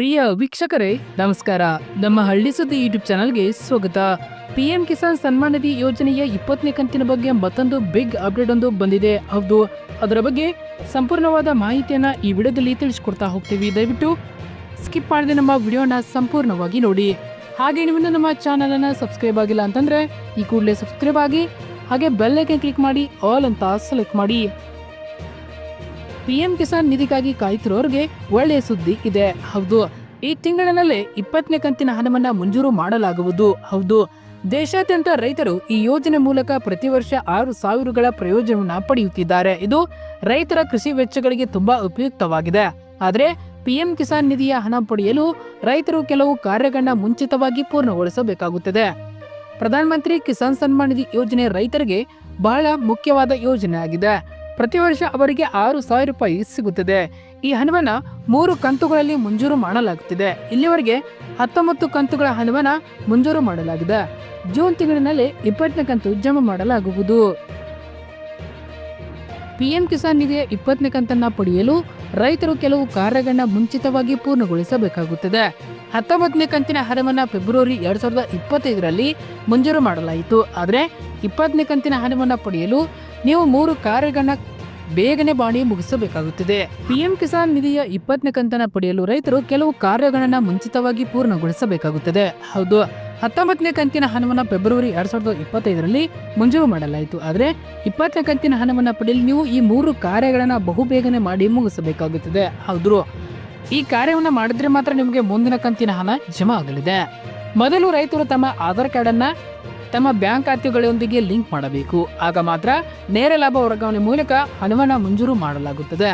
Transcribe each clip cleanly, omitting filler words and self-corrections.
ಪ್ರಿಯ ವೀಕ್ಷಕರೇ ನಮಸ್ಕಾರ. ನಮ್ಮ ಹಳ್ಳಿ ಸುದ್ದಿ ಯೂಟ್ಯೂಬ್ ಚಾನಲ್ಗೆ ಸ್ವಾಗತ. ಪಿಎಂ ಕಿಸಾನ್ ಸನ್ಮಾನ್ ನಿಧಿ ಯೋಜನೆಯ 20ನೇ ಕಂತಿನ ಬಗ್ಗೆ ಮತ್ತೊಂದು ಬಿಗ್ ಅಪ್ಡೇಟ್ ಒಂದು ಬಂದಿದೆ. ಹೌದು, ಅದರ ಬಗ್ಗೆ ಸಂಪೂರ್ಣವಾದ ಮಾಹಿತಿಯನ್ನ ಈ ವಿಡಿಯೋದಲ್ಲಿ ತಿಳಿಸ್ಕೊಡ್ತಾ ಹೋಗ್ತೀವಿ. ದಯವಿಟ್ಟು ಸ್ಕಿಪ್ ಮಾಡದೆ ನಮ್ಮ ವಿಡಿಯೋನ ಸಂಪೂರ್ಣವಾಗಿ ನೋಡಿ. ಹಾಗೆ ನೀವು ನಮ್ಮ ಚಾನಲ್ ಅನ್ನ ಸಬ್ಸ್ಕ್ರೈಬ್ ಆಗಿಲ್ಲ ಅಂತಂದ್ರೆ ಈ ಕೂಡಲೇ ಸಬ್ಸ್ಕ್ರೈಬ್ ಆಗಿ, ಹಾಗೆ ಬೆಲ್ ಐಕಾನ್ ಕ್ಲಿಕ್ ಮಾಡಿ ಆಲ್ ಅಂತ ಸೆಲೆಕ್ಟ್ ಮಾಡಿ. ಪಿಎಂ ಕಿಸಾನ್ ನಿಧಿಗಾಗಿ ಕಾಯ್ತಿರೋರಿಗೆ ಒಳ್ಳೆಯ ಸುದ್ದಿ ಇದೆ. ಹೌದು, ಈ ತಿಂಗಳಿನಲ್ಲೇ 20ನೇ ಕಂತಿನ ಹಣವನ್ನ ಮಂಜೂರು ಮಾಡಲಾಗುವುದು. ಹೌದು, ದೇಶಾದ್ಯಂತ ರೈತರು ಈ ಯೋಜನೆ ಮೂಲಕ ಪ್ರತಿ ವರ್ಷ 6,000ಗಳ ಪ್ರಯೋಜನವನ್ನ ಪಡೆಯುತ್ತಿದ್ದಾರೆ. ಇದು ರೈತರ ಕೃಷಿ ವೆಚ್ಚಗಳಿಗೆ ತುಂಬಾ ಉಪಯುಕ್ತವಾಗಿದೆ. ಆದರೆ ಪಿಎಂ ಕಿಸಾನ್ ನಿಧಿಯ ಹಣ ಪಡೆಯಲು ರೈತರು ಕೆಲವು ಕಾರ್ಯಗಳನ್ನ ಮುಂಚಿತವಾಗಿ ಪೂರ್ಣಗೊಳಿಸಬೇಕಾಗುತ್ತದೆ. ಪ್ರಧಾನಮಂತ್ರಿ ಕಿಸಾನ್ ಸನ್ಮಾನ್ ನಿಧಿ ಯೋಜನೆ ರೈತರಿಗೆ ಬಹಳ ಮುಖ್ಯವಾದ ಯೋಜನೆ ಆಗಿದೆ. ಪ್ರತಿ ವರ್ಷ ಅವರಿಗೆ 6,000 ರೂಪಾಯಿ ಸಿಗುತ್ತದೆ. ಈ ಹಣವನ್ನ 3 ಕಂತುಗಳಲ್ಲಿ ಮಂಜೂರು ಮಾಡಲಾಗುತ್ತಿದೆ. ಇಲ್ಲಿವರೆಗೆ 19 ಕಂತುಗಳ ಹಣವನ್ನ ಮಂಜೂರು ಮಾಡಲಾಗಿದೆ. ಜೂನ್ ತಿಂಗಳಿನಲ್ಲಿ 20ನೇ ಕಂತು ಜಮಾ ಮಾಡಲಾಗುವುದು. ಪಿಎಂ ಕಿಸಾನ್ ನಿಧಿಯ 20ನೇ ಕಂತನ್ನ ಪಡೆಯಲು ರೈತರು ಕೆಲವು ಕಾರ್ಯಗಳನ್ನ ಮುಂಚಿತವಾಗಿ ಪೂರ್ಣಗೊಳಿಸಬೇಕಾಗುತ್ತದೆ. 19ನೇ ಕಂತಿನ ಹಣವನ್ನ ಫೆಬ್ರವರಿ 2025ರಲ್ಲಿ ಮಂಜೂರು ಮಾಡಲಾಯಿತು. ಆದರೆ 20ನೇ ಕಂತಿನ ಹಣವನ್ನ ಪಡೆಯಲು ನೀವು 3 ಕಾರ್ಯಗಳನ್ನ ಬೇಗನೆ ಮಾಡಿ ಮುಗಿಸಬೇಕಾಗುತ್ತದೆ. ಪಿಎಂ ಕಿಸಾನ್ ನಿಧಿಯ 20ನೇ ಕಂತನ್ನ ಪಡೆಯಲು ರೈತರು ಕೆಲವು ಕಾರ್ಯಗಳನ್ನ ಮುಂಚಿತವಾಗಿ ಪೂರ್ಣಗೊಳಿಸಬೇಕಾಗುತ್ತದೆ. ಹೌದು, 19ನೇ ಕಂತಿನ ಹಣವನ್ನ ಫೆಬ್ರವರಿ 2025ರಲ್ಲಿ ಮಂಜೂರು ಮಾಡಲಾಯಿತು. ಆದರೆ 20ನೇ ಕಂತಿನ ಹಣವನ್ನ ಪಡೆಯಲು ನೀವು ಈ 3 ಕಾರ್ಯಗಳನ್ನ ಬಹುಬೇಗನೆ ಮಾಡಿ ಮುಗಿಸಬೇಕಾಗುತ್ತದೆ. ಹೌದು, ಈ ಕಾರ್ಯವನ್ನ ಮಾಡಿದ್ರೆ ಮಾತ್ರ ನಿಮಗೆ ಮುಂದಿನ ಕಂತಿನ ಹಣ ಜಮಾ ಆಗಲಿದೆ. ಮೊದಲು ರೈತರು ತಮ್ಮ ಆಧಾರ್ ಕಾರ್ಡ್ ಅನ್ನ ತಮ್ಮ ಬ್ಯಾಂಕ್ ಖಾತೆಗಳೊಂದಿಗೆ ಲಿಂಕ್ ಮಾಡಬೇಕು. ಆಗ ಮಾತ್ರ ನೇರ ಲಾಭ ವರ್ಗಾವಣೆ ಮೂಲಕ ಹಣವನ್ನ ಮಂಜೂರು ಮಾಡಲಾಗುತ್ತದೆ.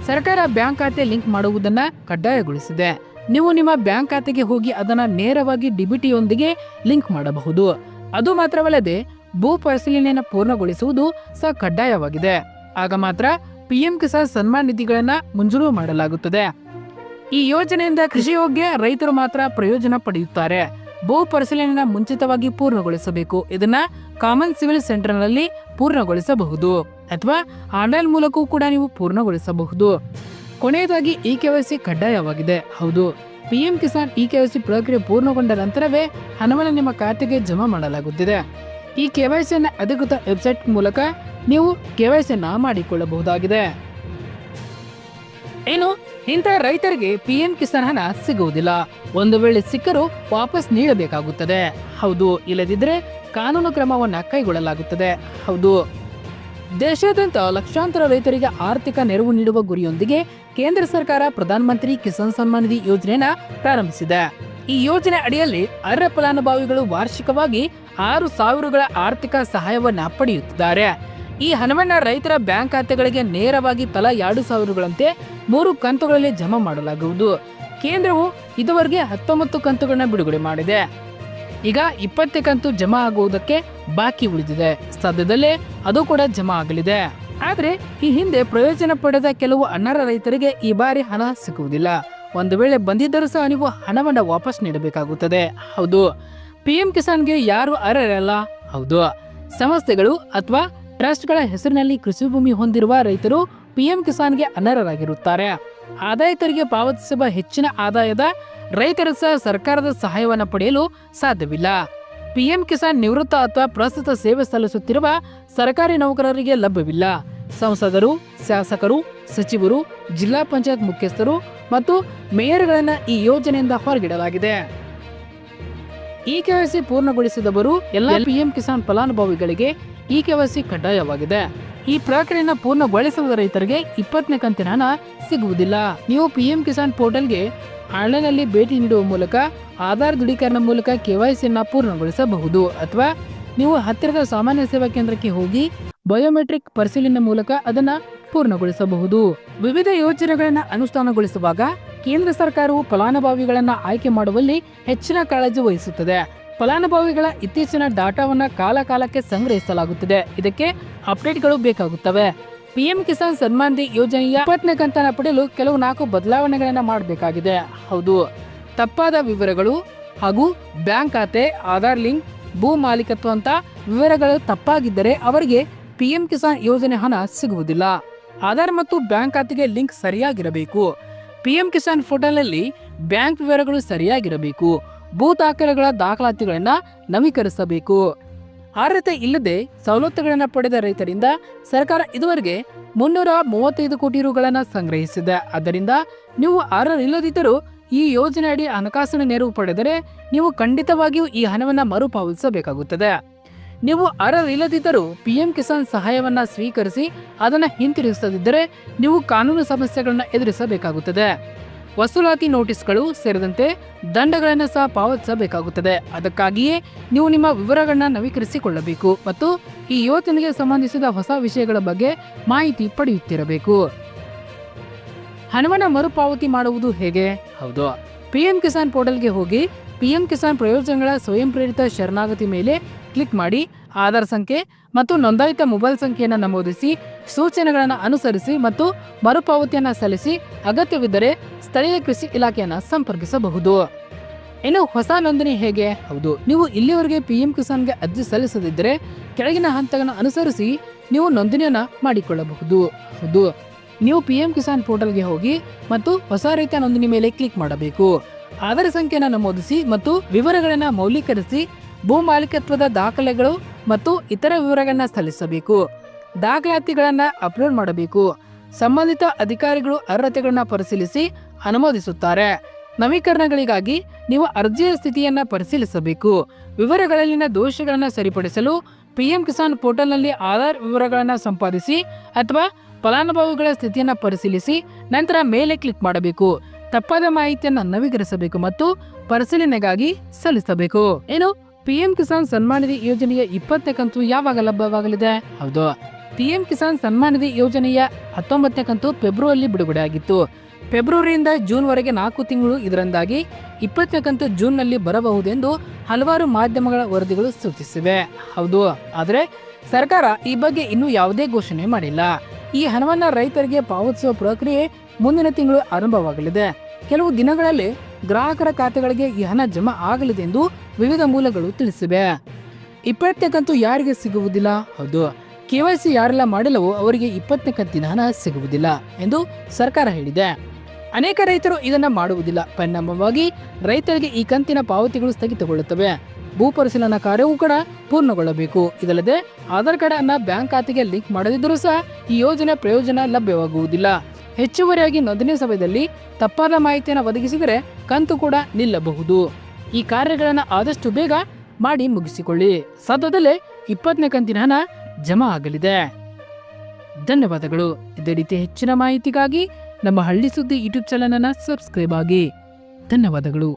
ಸರ್ಕಾರ ಬ್ಯಾಂಕ್ ಖಾತೆ ಲಿಂಕ್ ಮಾಡುವುದನ್ನ ಕಡ್ಡಾಯಗೊಳಿಸಿದೆ. ನೀವು ನಿಮ್ಮ ಬ್ಯಾಂಕ್ ಖಾತೆಗೆ ಹೋಗಿ ಅದನ್ನ ನೇರವಾಗಿ ಡಿಬಿಟಿಯೊಂದಿಗೆ ಲಿಂಕ್ ಮಾಡಬಹುದು. ಅದು ಮಾತ್ರವಲ್ಲದೆ ಭೂ ಪರಿಶೀಲನೆಯನ್ನು ಪೂರ್ಣಗೊಳಿಸುವುದು ಸಹ ಕಡ್ಡಾಯವಾಗಿದೆ. ಆಗ ಮಾತ್ರ ಪಿಎಂ ಕಿಸಾನ್ ಸನ್ಮಾನ್ ನಿಧಿಗಳನ್ನ ಮಂಜೂರು ಮಾಡಲಾಗುತ್ತದೆ. ಈ ಯೋಜನೆಯಿಂದ ಕೃಷಿ ಯೋಗ್ಯ ರೈತರು ಮಾತ್ರ ಪ್ರಯೋಜನ ಪಡೆಯುತ್ತಾರೆ. ಭೂ ಪರಿಶೀಲನೆಯನ್ನು ಮುಂಚಿತವಾಗಿ ಪೂರ್ಣಗೊಳಿಸಬೇಕು. ಇದನ್ನ ಕಾಮನ್ ಸಿವಿಲ್ ಸೆಂಟರ್ನಲ್ಲಿ ಪೂರ್ಣಗೊಳಿಸಬಹುದು ಅಥವಾ ಆನ್ಲೈನ್ ಮೂಲಕವೂ ಕೂಡ ನೀವು ಪೂರ್ಣಗೊಳಿಸಬಹುದು. ಕೊನೆಯದಾಗಿ ಇಕೆವೈಸಿ ಕಡ್ಡಾಯವಾಗಿದೆ. ಹೌದು, ಪಿಎಂ ಕಿಸಾನ್ ಇಕೆವೈಸಿ ಪ್ರಕ್ರಿಯೆ ಪೂರ್ಣಗೊಂಡ ನಂತರವೇ ಹಣವನ್ನು ನಿಮ್ಮ ಖಾತೆಗೆ ಜಮಾ ಮಾಡಲಾಗುತ್ತಿದೆ. ಈ ಕೆವೈಸಿಯನ್ನು ಅಧಿಕೃತ ವೆಬ್ಸೈಟ್ ಮೂಲಕ ನೀವು ಕೆವೈಸಿಯನ್ನು ಮಾಡಿಕೊಳ್ಳಬಹುದಾಗಿದೆ. ಏನು, ಇಂಥ ರೈತರಿಗೆ ಪಿಎಂ ಕಿಸಾನ್ ಹಣ ಸಿಗುವುದಿಲ್ಲ. ಒಂದು ವೇಳೆ ಸಿಕ್ಕರೂ ವಾಪಸ್ ನೀಡಬೇಕಾಗುತ್ತದೆ. ಹೌದು, ಇಲ್ಲದಿದ್ದರೆ ಕಾನೂನು ಕ್ರಮವನ್ನ ಕೈಗೊಳ್ಳಲಾಗುತ್ತದೆ. ಹೌದು, ದೇಶಾದ್ಯಂತ ಲಕ್ಷಾಂತರ ರೈತರಿಗೆ ಆರ್ಥಿಕ ನೆರವು ನೀಡುವ ಗುರಿಯೊಂದಿಗೆ ಕೇಂದ್ರ ಸರ್ಕಾರ ಪ್ರಧಾನಮಂತ್ರಿ ಕಿಸಾನ್ ಸನ್ಮಾನ್ ನಿಧಿ ಯೋಜನೆಯನ್ನ ಪ್ರಾರಂಭಿಸಿದೆ. ಈ ಯೋಜನೆ ಅಡಿಯಲ್ಲಿ ಅರ್ಹ ಫಲಾನುಭವಿಗಳು ವಾರ್ಷಿಕವಾಗಿ 6,000ಗಳ ಆರ್ಥಿಕ ಸಹಾಯವನ್ನ ಪಡೆಯುತ್ತಿದ್ದಾರೆ. ಈ ಹಣವನ್ನ ರೈತರ ಬ್ಯಾಂಕ್ ಖಾತೆಗಳಿಗೆ ನೇರವಾಗಿ ತಲಾ 2,000ಗಳಂತೆ 3 ಕಂತುಗಳಲ್ಲಿ ಜಮಾ ಮಾಡಲಾಗುವುದು. ಕೇಂದ್ರವು ಇದುವರೆಗೆ 19 ಕಂತುಗಳನ್ನ ಬಿಡುಗಡೆ ಮಾಡಿದೆ. ಈಗ 20 ಕಂತು ಜಮಾ ಆಗುವುದಕ್ಕೆ ಬಾಕಿ ಉಳಿದಿದೆ. ಸದ್ಯದಲ್ಲೇ ಅದು ಕೂಡ ಜಮಾ ಆಗಲಿದೆ. ಆದ್ರೆ ಈ ಹಿಂದೆ ಪ್ರಯೋಜನ ಪಡೆದ ಕೆಲವು ಅನರ್ಹ ರೈತರಿಗೆ ಈ ಬಾರಿ ಹಣ ಸಿಗುವುದಿಲ್ಲ. ಒಂದು ವೇಳೆ ಬಂದಿದ್ದರೂ ಸಹ ನೀವು ಹಣವನ್ನ ವಾಪಸ್ ನೀಡಬೇಕಾಗುತ್ತದೆ. ಹೌದು, ಪಿಎಂ ಕಿಸಾನ್ಗೆ ಯಾರು ಅರ್ಹರಲ್ಲ. ಹೌದು, ಸಂಸ್ಥೆಗಳು ಅಥವಾ ಟ್ರಸ್ಟ್ಗಳ ಹೆಸರಿನಲ್ಲಿ ಕೃಷಿ ಭೂಮಿ ಹೊಂದಿರುವ ರೈತರು ಪಿಎಂ ಕಿಸಾನ್ಗೆ ಅನರ್ಹರಾಗಿರುತ್ತಾರೆ. ಆದಾಯ ತೆರಿಗೆ ಪಾವತಿಸುವ ಹೆಚ್ಚಿನ ಆದಾಯದ ರೈತರು ಸಹ ಸರ್ಕಾರದ ಸಹಾಯವನ್ನು ಪಡೆಯಲು ಸಾಧ್ಯವಿಲ್ಲ. ಪಿಎಂ ಕಿಸಾನ್ ನಿವೃತ್ತ ಅಥವಾ ಪ್ರಸ್ತುತ ಸೇವೆ ಸಲ್ಲಿಸುತ್ತಿರುವ ಸರ್ಕಾರಿ ನೌಕರರಿಗೆ ಲಭ್ಯವಿಲ್ಲ. ಸಂಸದರು, ಶಾಸಕರು, ಸಚಿವರು, ಜಿಲ್ಲಾ ಪಂಚಾಯತ್ ಮುಖ್ಯಸ್ಥರು ಮತ್ತು ಮೇಯರ್ಗಳನ್ನ ಈ ಯೋಜನೆಯಿಂದ ಹೊರಗಿಡಲಾಗಿದೆ. ಇಕೆವೈಸಿ ಪೂರ್ಣಗೊಳಿಸಿದವರು ಎಲ್ಲ ಪಿಎಂ ಕಿಸಾನ್ ಫಲಾನುಭವಿಗಳಿಗೆ ಇಕೆವೈಸಿ ಕಡ್ಡಾಯವಾಗಿದೆ. ಈ ಪ್ರಕ್ರಿಯೆಯನ್ನು ಪೂರ್ಣಗೊಳಿಸದ ರೈತರಿಗೆ 20ನೇ ಕಂತಿನ ಹಣ ಸಿಗುವುದಿಲ್ಲ. ನೀವು ಪಿಎಂ ಕಿಸಾನ್ ಪೋರ್ಟಲ್ಗೆ ಆನ್ಲೈನ್ನಲ್ಲಿ ಭೇಟಿ ನೀಡುವ ಮೂಲಕ ಆಧಾರ್ ದೃಢೀಕರಣ ಮೂಲಕ ಕೆವೈಸಿಯನ್ನು ಪೂರ್ಣಗೊಳಿಸಬಹುದು. ಅಥವಾ ನೀವು ಹತ್ತಿರದ ಸಾಮಾನ್ಯ ಸೇವಾ ಕೇಂದ್ರಕ್ಕೆ ಹೋಗಿ ಬಯೋಮೆಟ್ರಿಕ್ ಪರಿಶೀಲನೆ ಮೂಲಕ ಅದನ್ನ ಪೂರ್ಣಗೊಳಿಸಬಹುದು. ವಿವಿಧ ಯೋಜನೆಗಳನ್ನು ಅನುಷ್ಠಾನಗೊಳಿಸುವಾಗ ಕೇಂದ್ರ ಸರ್ಕಾರವು ಫಲಾನುಭವಿಗಳನ್ನ ಆಯ್ಕೆ ಮಾಡುವಲ್ಲಿ ಹೆಚ್ಚಿನ ಕಾಳಜಿ ವಹಿಸುತ್ತದೆ. ಫಲಾನುಭವಿಗಳ ಇತ್ತೀಚಿನ ಡಾಟಾವನ್ನ ಕಾಲಕಾಲಕ್ಕೆ ಸಂಗ್ರಹಿಸಲಾಗುತ್ತದೆ. ಇದಕ್ಕೆ ಅಪ್ಡೇಟ್ಗಳು ಬೇಕಾಗುತ್ತವೆ. ಪಿಎಂ ಕಿಸಾನ್ ಸನ್ಮಾನ್ ನಿಧಿ ಯೋಜನೆಯ 20ನೇ ಕಂತನ್ನ ಪಡೆಯಲು ಕೆಲವು 4 ಬದಲಾವಣೆಗಳನ್ನ ಮಾಡಬೇಕಾಗಿದೆ. ಹೌದು, ತಪ್ಪಾದ ವಿವರಗಳು ಹಾಗೂ ಬ್ಯಾಂಕ್ ಖಾತೆ, ಆಧಾರ್ ಲಿಂಕ್, ಭೂ ಮಾಲೀಕತ್ವ ಅಂತ ವಿವರಗಳು ತಪ್ಪಾಗಿದ್ದರೆ ಅವರಿಗೆ ಪಿಎಂ ಕಿಸಾನ್ ಯೋಜನೆ ಹಣ ಸಿಗುವುದಿಲ್ಲ. ಆಧಾರ್ ಮತ್ತು ಬ್ಯಾಂಕ್ ಖಾತೆಗೆ ಲಿಂಕ್ ಸರಿಯಾಗಿರಬೇಕು. ಪಿಎಂ ಕಿಸಾನ್ ಪೋರ್ಟಲ್ನಲ್ಲಿ ಬ್ಯಾಂಕ್ ವಿವರಗಳು ಸರಿಯಾಗಿರಬೇಕು. ಭೂ ದಾಖಲೆಗಳ ದಾಖಲಾತಿಗಳನ್ನ ನವೀಕರಿಸಬೇಕು. ಅರ್ಹತೆ ಇಲ್ಲದೆ ಸವಲತ್ತುಗಳನ್ನು ಪಡೆದ ರೈತರಿಂದ ಸರ್ಕಾರ ಇದುವರೆಗೆ 335 ಕೋಟಿ ರುಗಳನ್ನು ಸಂಗ್ರಹಿಸಿದೆ. ಆದ್ದರಿಂದ ನೀವು ಅರ್ಹರಿಲ್ಲದಿದ್ದರೂ ಈ ಯೋಜನೆ ಅಡಿ ಹಣಕಾಸಿನ ನೆರವು ಪಡೆದರೆ ನೀವು ಖಂಡಿತವಾಗಿಯೂ ಈ ಹಣವನ್ನು ಮರುಪಾವತಿಸಬೇಕಾಗುತ್ತದೆ. ನೀವು ಅರ್ಹರಿಲ್ಲದಿದ್ದರೂ ಪಿಎಂ ಕಿಸಾನ್ ಸಹಾಯವನ್ನ ಸ್ವೀಕರಿಸಿ ಅದನ್ನು ಹಿಂತಿರುಗಿಸದಿದ್ದರೆ ನೀವು ಕಾನೂನು ಸಮಸ್ಯೆಗಳನ್ನು ಎದುರಿಸಬೇಕಾಗುತ್ತದೆ. ವಸೂಲಾತಿ ನೋಟಿಸ್ಗಳು ಸೇರಿದಂತೆ ದಂಡಗಳನ್ನು ಸಹ ಪಾವತಿಸಬೇಕಾಗುತ್ತದೆ. ಅದಕ್ಕಾಗಿಯೇ ನೀವು ನಿಮ್ಮ ವಿವರಗಳನ್ನ ನವೀಕರಿಸಿಕೊಳ್ಳಬೇಕು ಮತ್ತು ಈ ಯೋಜನೆಗೆ ಸಂಬಂಧಿಸಿದ ಹೊಸ ವಿಷಯಗಳ ಬಗ್ಗೆ ಮಾಹಿತಿ ಪಡೆಯುತ್ತಿರಬೇಕು. ಹಣವನ್ನು ಮರುಪಾವತಿ ಮಾಡುವುದು ಹೇಗೆ? ಹೌದು, ಪಿಎಂ ಕಿಸಾನ್ ಪೋರ್ಟಲ್ಗೆ ಹೋಗಿ ಪಿಎಂ ಕಿಸಾನ್ ಪ್ರಯೋಜನಗಳ ಸ್ವಯಂ ಪ್ರೇರಿತ ಶರಣಾಗತಿ ಮೇಲೆ ಕ್ಲಿಕ್ ಮಾಡಿ ಆಧಾರ್ ಸಂಖ್ಯೆ ಮತ್ತು ನೋಂದಾಯಿತ ಮೊಬೈಲ್ ಸಂಖ್ಯೆಯನ್ನು ನಮೂದಿಸಿ ಸೂಚನೆಗಳನ್ನು ಅನುಸರಿಸಿ ಮತ್ತು ಮರುಪಾವತಿಯನ್ನು ಸಲ್ಲಿಸಿ ಅಗತ್ಯವಿದ್ದರೆ ಸ್ಥಳೀಯ ಕೃಷಿ ಇಲಾಖೆಯನ್ನು ಸಂಪರ್ಕಿಸಬಹುದು. ಇನ್ನು ಹೊಸ ನೋಂದಣಿ ಹೇಗೆ? ಹೌದು, ನೀವು ಇಲ್ಲಿವರೆಗೆ ಪಿಎಂ ಕಿಸಾನ್ಗೆ ಅರ್ಜಿ ಸಲ್ಲಿಸದಿದ್ದರೆ ಕೆಳಗಿನ ಹಂತಗಳನ್ನು ಅನುಸರಿಸಿ ನೀವು ನೋಂದಣಿಯನ್ನು ಮಾಡಿಕೊಳ್ಳಬಹುದು. ಹೌದು, ನೀವು ಪಿಎಂ ಕಿಸಾನ್ ಪೋರ್ಟಲ್ಗೆ ಹೋಗಿ ಮತ್ತು ಹೊಸ ರೀತಿಯ ನೋಂದಣಿ ಮೇಲೆ ಕ್ಲಿಕ್ ಮಾಡಬೇಕು. ಆಧಾರ್ ಸಂಖ್ಯೆಯನ್ನು ನಮೂದಿಸಿ ಮತ್ತು ವಿವರಗಳನ್ನು ಮೌಲ್ಯೀಕರಿಸಿ ಭೂ ಮಾಲೀಕತ್ವದ ದಾಖಲೆಗಳು ಮತ್ತು ಇತರ ವಿವರಗಳನ್ನ ಸಲ್ಲಿಸಬೇಕು. ದಾಖಲಾತಿಗಳನ್ನು ಅಪ್ಲೋಡ್ ಮಾಡಬೇಕು. ಸಂಬಂಧಿತ ಅಧಿಕಾರಿಗಳು ಅರ್ಹತೆಗಳನ್ನು ಪರಿಶೀಲಿಸಿ ಅನುಮೋದಿಸುತ್ತಾರೆ. ನವೀಕರಣಗಳಿಗಾಗಿ ನೀವು ಅರ್ಜಿಯ ಸ್ಥಿತಿಯನ್ನು ಪರಿಶೀಲಿಸಬೇಕು. ವಿವರಗಳಲ್ಲಿನ ದೋಷಗಳನ್ನು ಸರಿಪಡಿಸಲು ಪಿಎಂ ಕಿಸಾನ್ ಪೋರ್ಟಲ್ನಲ್ಲಿ ಆಧಾರ್ ವಿವರಗಳನ್ನು ಸಂಪಾದಿಸಿ ಅಥವಾ ಫಲಾನುಭವಿಗಳ ಸ್ಥಿತಿಯನ್ನು ಪರಿಶೀಲಿಸಿ ನಂತರ ಮೇಲೆ ಕ್ಲಿಕ್ ಮಾಡಬೇಕು. ತಪ್ಪಾದ ಮಾಹಿತಿಯನ್ನು ನವೀಕರಿಸಬೇಕು ಮತ್ತು ಪರಿಶೀಲನೆಗಾಗಿ ಸಲ್ಲಿಸಬೇಕು. ಏನು ಪಿಎಂ ಕಿಸಾನ್ ಸನ್ಮಾನ್ ನಿಧಿ ಯೋಜನೆಯ 20ನೇ ಕಂತು ಯಾವಾಗ ಲಭ್ಯವಾಗಲಿದೆ? ಹೌದು, ಪಿಎಂ ಕಿಸಾನ್ ಸನ್ಮಾನ್ ನಿಧಿ ಯೋಜನೆಯ 19ನೇ ಕಂತು ಫೆಬ್ರವರಿಯಲ್ಲಿ ಬಿಡುಗಡೆ ಆಗಿತ್ತು. ಫೆಬ್ರವರಿಯಿಂದ ಜೂನ್ ವರೆಗೆ 4 ತಿಂಗಳು. ಇದರಿಂದಾಗಿ 20ನೇ ಕಂತು ಜೂನ್ನಲ್ಲಿ ಬರಬಹುದೆಂದು ಹಲವಾರು ಮಾಧ್ಯಮಗಳ ವರದಿಗಳು ಸೂಚಿಸಿವೆ. ಹೌದು, ಆದರೆ ಸರ್ಕಾರ ಈ ಬಗ್ಗೆ ಇನ್ನೂ ಯಾವುದೇ ಘೋಷಣೆ ಮಾಡಿಲ್ಲ. ಈ ಹಣವನ್ನು ರೈತರಿಗೆ ಪಾವತಿಸುವ ಪ್ರಕ್ರಿಯೆ ಮುಂದಿನ ತಿಂಗಳು ಆರಂಭವಾಗಲಿದೆ. ಕೆಲವು ದಿನಗಳಲ್ಲಿ ಗ್ರಾಹಕರ ಖಾತೆಗಳಿಗೆ ಈ ಹಣ ಜಮಾ ಆಗಲಿದೆ ಎಂದು ವಿವಿಧ ಮೂಲಗಳು ತಿಳಿಸಿವೆ. 20ನೇ ಕಂತು ಯಾರಿಗೆ ಸಿಗುವುದಿಲ್ಲ? ಹೌದು, KYC ಯಾರೆಲ್ಲ ಮಾಡಿಲ್ಲವೋ ಅವರಿಗೆ 20ನೇ ಕಂತಿನ ಹಣ ಸಿಗುವುದಿಲ್ಲ ಎಂದು ಸರ್ಕಾರ ಹೇಳಿದೆ. ಅನೇಕ ರೈತರು ಇದನ್ನ ಮಾಡುವುದಿಲ್ಲ. ಪರಿಣಾಮವಾಗಿ ರೈತರಿಗೆ ಈ ಕಂತಿನ ಪಾವತಿಗಳು ಸ್ಥಗಿತಗೊಳ್ಳುತ್ತವೆ. ಭೂ ಪರಿಶೀಲನಾ ಕಾರ್ಯವೂ ಕೂಡ ಪೂರ್ಣಗೊಳ್ಳಬೇಕು. ಇದಲ್ಲದೆ ಆಧಾರ್ ಕಾರ್ಡ್ ಅನ್ನ ಬ್ಯಾಂಕ್ ಖಾತೆಗೆ ಲಿಂಕ್ ಮಾಡದಿದ್ದರೂ ಸಹ ಈ ಯೋಜನೆ ಪ್ರಯೋಜನ ಲಭ್ಯವಾಗುವುದಿಲ್ಲ. ಹೆಚ್ಚುವರಿಯಾಗಿ ನೋಂದಣಿ ಸಮಯದಲ್ಲಿ ತಪ್ಪಾದ ಮಾಹಿತಿಯನ್ನು ಒದಗಿಸಿದರೆ ಕಂತು ಕೂಡ ನಿಲ್ಲಬಹುದು. ಈ ಕಾರ್ಯಗಳನ್ನು ಆದಷ್ಟು ಬೇಗ ಮಾಡಿ ಮುಗಿಸಿಕೊಳ್ಳಿ. ಸದ್ಯದಲ್ಲೇ 20ನೇ ಕಂತಿನ ಹಣ ಜಮಾ ಆಗಲಿದೆ. ಧನ್ಯವಾದಗಳು. ಇದೇ ರೀತಿ ಹೆಚ್ಚಿನ ಮಾಹಿತಿಗಾಗಿ ನಮ್ಮ ಹಳ್ಳಿ ಸುದ್ದಿ ಯೂಟ್ಯೂಬ್ ಚಾನೆಲ್ ಅನ್ನು ಸಬ್ಸ್ಕ್ರೈಬ್ ಆಗಿ. ಧನ್ಯವಾದಗಳು.